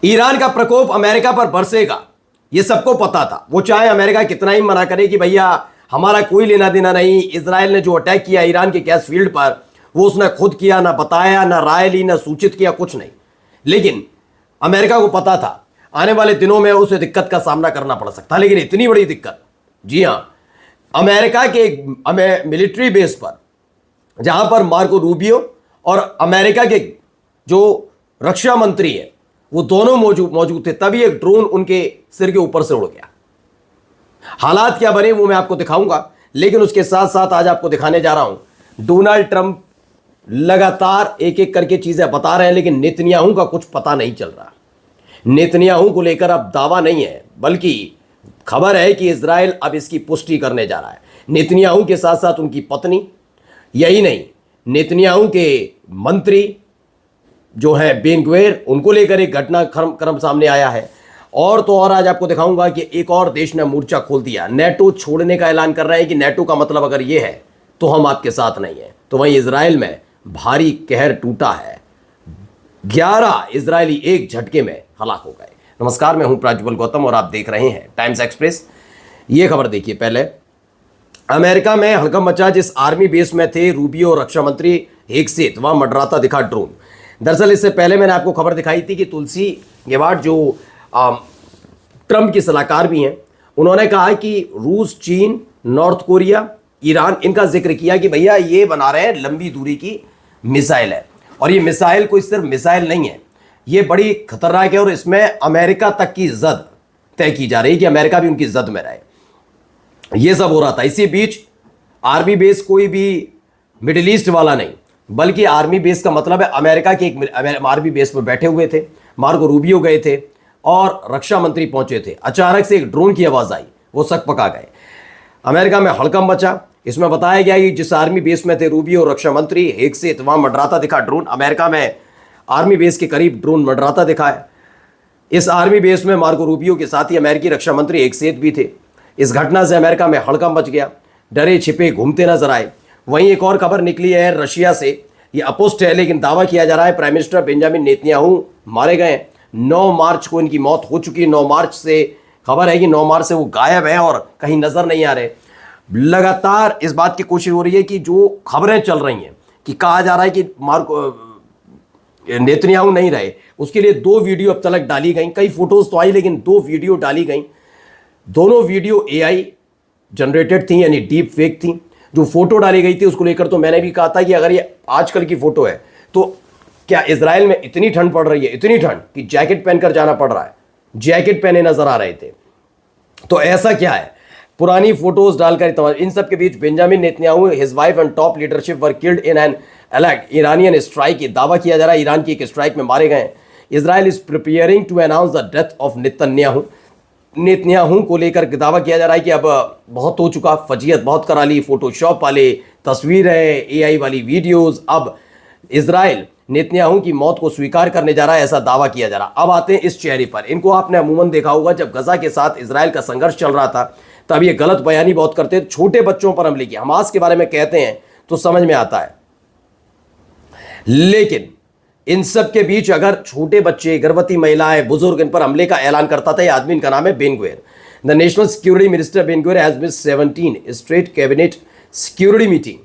Iran का प्रकोप America पर बरसेगा, यह सबको पता था। वो चाहे अमेरिका कितना ही मना करे कि भैया हमारा कोई लेना देना नहीं, इजराइल ने जो अटैक किया ईरान के गैस फील्ड पर वो उसने खुद किया, ना बताया, ना राय ली, ना सूचित किया, कुछ नहीं। लेकिन अमेरिका को पता था आने वाले दिनों में उसे दिक्कत का सामना करना पड़ सकता। लेकिन इतनी बड़ी दिक्कत, जी हां, अमेरिका के मिलिट्री बेस पर जहां पर मार्को रूबियो और अमेरिका के जो रक्षा मंत्री है वो दोनों मौजूद थे, तभी एक ड्रोन उनके सिर के ऊपर से उड़ गया। हालात क्या बने वो मैं आपको दिखाऊंगा, लेकिन उसके साथ साथ आज आपको दिखाने जा रहा हूं डोनाल्ड ट्रंप लगातार एक एक करके चीजें बता रहे हैं, लेकिन नेतन्याहू का कुछ पता नहीं चल रहा। नेतन्याहू को लेकर अब दावा नहीं है, बल्कि खबर है कि इजराइल अब इसकी पुष्टि करने जा रहा है। नेतन्याहू के साथ साथ उनकी पत्नी, यही नहीं, नेतन्याहू के मंत्री जो है बेन ग्वेर, उनको लेकर एक घटनाक्रम सामने आया है। और तो और आज आपको दिखाऊंगा कि एक और देश ने मोर्चा खोल दिया, नेटो छोड़ने का ऐलान कर रहे हैं कि नेटो का मतलब अगर यह है तो हम आपके साथ नहीं है। तो वहीं इजराइल में भारी कहर टूटा है, 11 इजरायली एक झटके में हलाक हो गए। नमस्कार, मैं हूं प्राज्वल गौतम और आप देख रहे हैं टाइम्स एक्सप्रेस। ये खबर देखिए। पहले अमेरिका में हड़कंप मचा, जिस आर्मी बेस में थे रूबियो रक्षा मंत्री हेगसेथ, वहां मंडराता दिखा ड्रोन। दरअसल इससे पहले मैंने आपको खबर दिखाई थी कि तुलसी गेबार्ड जो ट्रंप की सलाहकार भी हैं, उन्होंने कहा कि रूस, चीन, नॉर्थ कोरिया, ईरान, इनका जिक्र किया कि भैया ये बना रहे हैं लंबी दूरी की मिसाइल है। और ये मिसाइल कोई सिर्फ मिसाइल नहीं है, ये बड़ी खतरनाक है और इसमें अमेरिका तक की जद तय की जा रही है कि अमेरिका भी उनकी जद में रहे। ये सब हो रहा था। इसी बीच आर्मी बेस कोई भी मिडिल ईस्ट वाला नहीं, बल्कि आर्मी बेस का मतलब है अमेरिका के एक आर्मी बेस पर बैठे हुए थे। मार्को रूबियो गए थे और रक्षा मंत्री पहुंचे थे। अचानक से एक ड्रोन की आवाज आई, वो सक पका गए। अमेरिका में हड़कंप मचा। इसमें बताया गया कि जिस आर्मी बेस में थे रूबियो रक्षा मंत्री हेगसेथ, वहां मंडराता दिखा ड्रोन। अमेरिका में आर्मी बेस के करीब ड्रोन मंडराता दिखा है। इस आर्मी बेस में मार्को रूबियो के साथ ही अमेरिकी रक्षा मंत्री हेगसेथ भी थे। इस घटना से अमेरिका में हड़कंप मच गया, डरे छिपे घूमते नजर आए। वहीं एक और खबर निकली है रशिया से, ये अपोस्ट है, लेकिन दावा किया जा रहा है प्राइम मिनिस्टर बेंजामिन नेतन्याहू मारे गए। 9 मार्च को इनकी मौत हो चुकी है। 9 मार्च से खबर है कि 9 मार्च से वो गायब है और कहीं नजर नहीं आ रहे। लगातार इस बात की कोशिश हो रही है कि जो खबरें चल रही हैं कि कहा जा रहा है कि नेतन्याहू नहीं रहे, उसके लिए 2 वीडियो अब तक डाली गई। कई फोटोज तो आई, लेकिन 2 वीडियो डाली गई। दोनों वीडियो एआई जनरेटेड थी, यानी डीप फेक थी। जो फोटो डाली गई थी उसको लेकर तो मैंने भी कहा था कि अगर ये आजकल की फोटो है तो क्या इजराइल में इतनी ठंड पड़ रही है, इतनी ठंड कि जैकेट पहनकर जाना पड़ रहा है, जैकेट पहने नजर आ रहे थे। तो ऐसा क्या है, पुरानी फोटोज डालकर। इन सब के बीच Benjamin Netanyahu, his wife and top leadership were killed in an attack Iranian strike. दावा किया जा रहा है ईरान की एक स्ट्राइक में मारे गए। Israel is preparing to announce the death of Netanyahu को लेकर दावा किया जा रहा है कि अब बहुत हो चुका, फजीयत बहुत करा ली, फोटोशॉप वाले तस्वीरें, एआई वाली वीडियोस। अब इजराइल नेतन्याहू की मौत को स्वीकार करने जा रहा है, ऐसा दावा किया जा रहा। अब आते हैं इस चेहरे पर। इनको आपने अमूमन देखा होगा, जब गजा के साथ इजराइल का संघर्ष चल रहा था तब ये गलत बयानी बहुत करते थे, छोटे बच्चों पर हमले किए। हमास के बारे में कहते हैं तो समझ में आता है, लेकिन इन सब के बीच अगर छोटे बच्चे, गर्भवती महिलाएं, बुजुर्ग, इन पर हमले का ऐलान करता था। यह आदमी, इनका नाम है Ben Gvir. The national security minister Ben Gvir has missed 17 straight cabinet security meeting.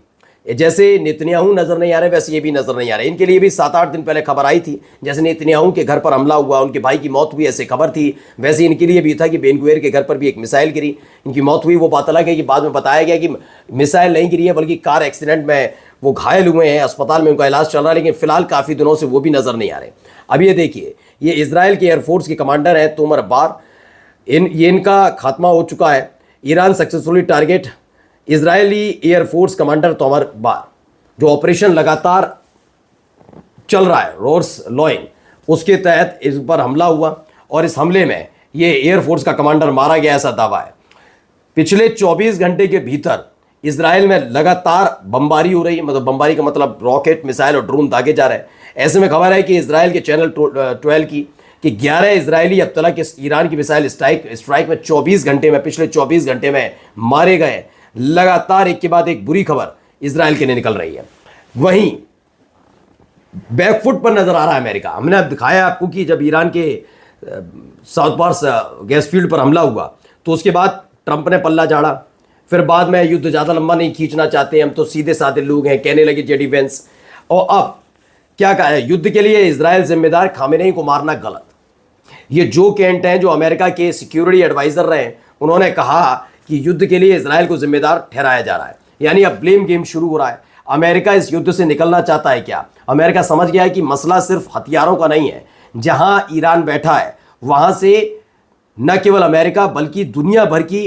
जैसे नेतन्याहू नजर नहीं आ रहे, वैसे ये भी नजर नहीं आ रहे। इनके लिए भी 7-8 दिन पहले खबर आई थी, जैसे नेतन्याहू के घर पर हमला हुआ, उनके भाई की मौत हुई, ऐसे खबर थी। वैसे इनके लिए भी था कि बेन ग्वेर के घर पर भी एक मिसाइल गिरी, इनकी मौत हुई। वो बात अलग है कि बाद में बताया गया कि मिसाइल नहीं गिरी है, बल्कि कार एक्सीडेंट में वो घायल हुए हैं, अस्पताल में उनका इलाज चल रहा है। लेकिन फिलहाल काफी दिनों से वो भी नजर नहीं आ रहे। अब ये देखिए, ये इजराइल के एयरफोर्स के कमांडर हैं तोमर बार। इनका खात्मा हो चुका है। Iran successfully target Israeli air force commander Tomer Bar, जो ऑपरेशन लगातार चल रहा है रोर्स लॉइन, उसके तहत इस पर हमला हुआ और इस हमले में ये एयरफोर्स का कमांडर मारा गया, ऐसा दावा है। पिछले 24 घंटे के भीतर इजराइल में लगातार बमबारी हो रही है, मतलब बमबारी का मतलब रॉकेट, मिसाइल और ड्रोन दागे जा रहे हैं। ऐसे में खबर है कि इजराइल के चैनल 12 की कि 11 इजरायली अब तक इस ईरान की मिसाइल स्ट्राइक में 24 घंटे में, पिछले 24 घंटे में मारे गए। लगातार एक के बाद एक बुरी खबर इजराइल के लिए निकल रही है। वहीं बैकफुट पर नजर आ रहा है अमेरिका। हमने अब दिखाया आपको कि जब ईरान के साउथ पार्स गैस फील्ड पर हमला हुआ, तो उसके बाद ट्रंप ने पल्ला झाड़ा। फिर बाद में युद्ध ज़्यादा लंबा नहीं खींचना चाहते, हम तो सीधे साधे लोग हैं, कहने लगे जेडी वेंस। और अब क्या कहा है, युद्ध के लिए इजराइल जिम्मेदार, खामेनेई को मारना गलत। ये जो केंट हैं, जो अमेरिका के सिक्योरिटी एडवाइजर रहे हैं, उन्होंने कहा कि युद्ध के लिए इजराइल को जिम्मेदार ठहराया जा रहा है। यानी अब ब्लेम गेम शुरू हो रहा है। अमेरिका इस युद्ध से निकलना चाहता है क्या? अमेरिका समझ गया है कि मसला सिर्फ हथियारों का नहीं है। जहां ईरान बैठा है वहां से न केवल अमेरिका बल्कि दुनिया भर की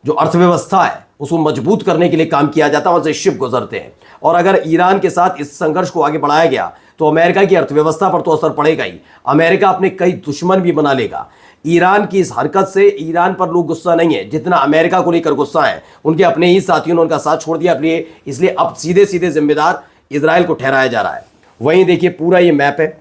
जो अर्थव्यवस्था है उसको मजबूत करने के लिए काम किया जाता है, वहां से शिप गुजरते हैं। और अगर ईरान के साथ इस संघर्ष को आगे बढ़ाया गया तो अमेरिका की अर्थव्यवस्था पर तो असर पड़ेगा ही, अमेरिका अपने कई दुश्मन भी बना लेगा। ईरान की इस हरकत से ईरान पर लोग गुस्सा नहीं है जितना अमेरिका को लेकर गुस्सा है। उनके अपने ही साथियों ने उनका साथ छोड़ दिया, इसलिए अब सीधे सीधे जिम्मेदार इजराइल को ठहराया जा रहा है। वहीं देखिए पूरा ये मैप है,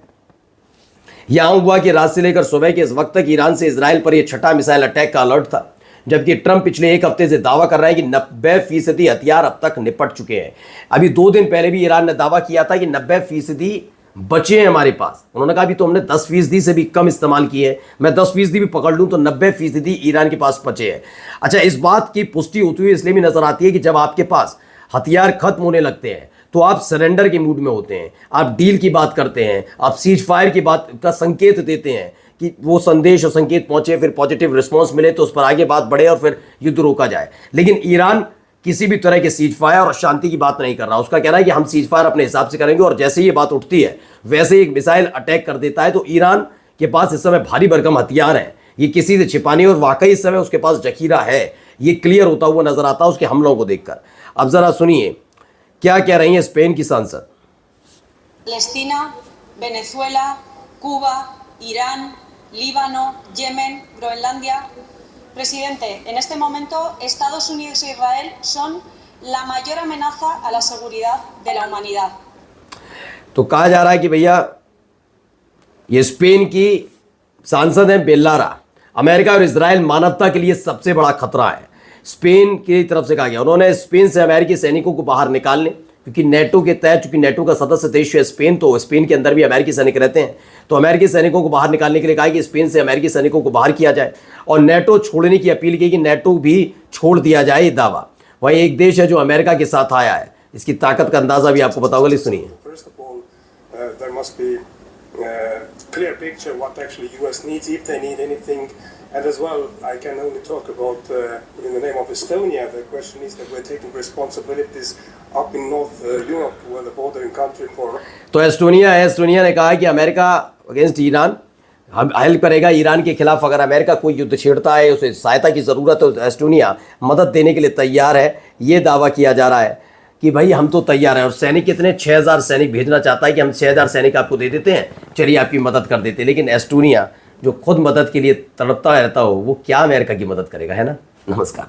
यहां हुआ कि रात से लेकर सुबह के इस वक्त तक ईरान से इजराइल पर यह छठा मिसाइल अटैक का अलर्ट था, जबकि ट्रंप पिछले एक हफ्ते से दावा कर रहा है कि 90% हथियार अब तक निपट चुके हैं। अभी 2 दिन पहले भी ईरान ने दावा किया था कि 90% बचे हैं हमारे पास। उन्होंने कहा भी तो हमने 10% से भी कम इस्तेमाल किए, मैं 10% भी पकड़ लूं तो 90% ईरान के पास बचे हैं। अच्छा, इस बात की पुष्टि होती हुई इसलिए भी नजर आती है कि जब आपके पास हथियार खत्म होने लगते हैं तो आप सरेंडर के मूड में होते हैं, आप डील की बात करते हैं, आप सीज फायर की बात का संकेत देते हैं कि वो संदेश और संकेत पहुंचे, फिर पॉजिटिव रिस्पॉन्स मिले तो उस पर आगे बात बढ़े और फिर युद्ध रोका जाए। लेकिन ईरान किसी भी तरह के सीज फायर और शांति की बात नहीं कर रहा। उसका कहना है कि हम सीज फायर अपने हिसाब से करेंगे, और जैसे ही ये बात उठती है वैसे ही एक मिसाइल अटैक कर देता है। तो ईरान के पास इस समय भारी भरकम हथियार है, ये किसी से छिपाने, और वाकई इस समय उसके पास जखीरा है, ये क्लियर होता हुआ नजर आता है उसके हमलों को देखकर। अब जरा सुनिए क्या कह रही है स्पेन की सांसद। Palestina, Venezuela, Cuba, Irán, Líbano, Yemen, Groenlandia. Presidente, en este momento Estados Unidos y Israel son la mayor amenaza a la seguridad de la humanidad. तो कहा जा रहा है कि भैया ये स्पेन की सांसद है बेल्लारा, अमेरिका और इजराइल मानवता के लिए सबसे बड़ा खतरा है। स्पेन की तरफ से कहा गया, उन्होंने स्पेन से अमेरिकी सैनिकों को बाहर निकालने, क्योंकि नेटो के तहत, चूंकि नेटो का सदस्य देश है स्पेन, तो स्पेन के अंदर भी अमेरिकी सैनिक रहते हैं, तो अमेरिकी सैनिकों को बाहर निकालने के लिए कहा कि स्पेन से अमेरिकी सैनिकों को बाहर किया जाए और नेटो छोड़ने की अपील की कि नेटो भी छोड़ दिया जाए, ये दावा। वहीं एक देश है जो अमेरिका के साथ आया है, इसकी ताकत का अंदाजा भी आपको बताऊंगा, सुनिए। Clear picture what actually US needs, if they need anything, and as well I can only talk about in the name of Estonia. The question is that we're taking responsibilities up in North Europe, where the bordering country for. तो Estonia है, Estonia ने कहा है कि America against Iran हम help करेगा Iran के खिलाफ। अगर अमेरिका कोई युद्ध छेड़ता है, उसे सहायता की ज़रूरत है, तो एस्टोनिया मदद देने के लिए तैयार है। ये दावा किया जा रहा है कि भाई हम तो तैयार हैं। और सैनिक कितने, 6000 सैनिक भेजना चाहता है कि हम 6000 सैनिक आपको दे देते हैं, चलिए आपकी मदद कर देते हैं। लेकिन एस्टोनिया जो खुद मदद के लिए तड़पता रहता हो, वो क्या अमेरिका की मदद करेगा, है ना। नमस्कार।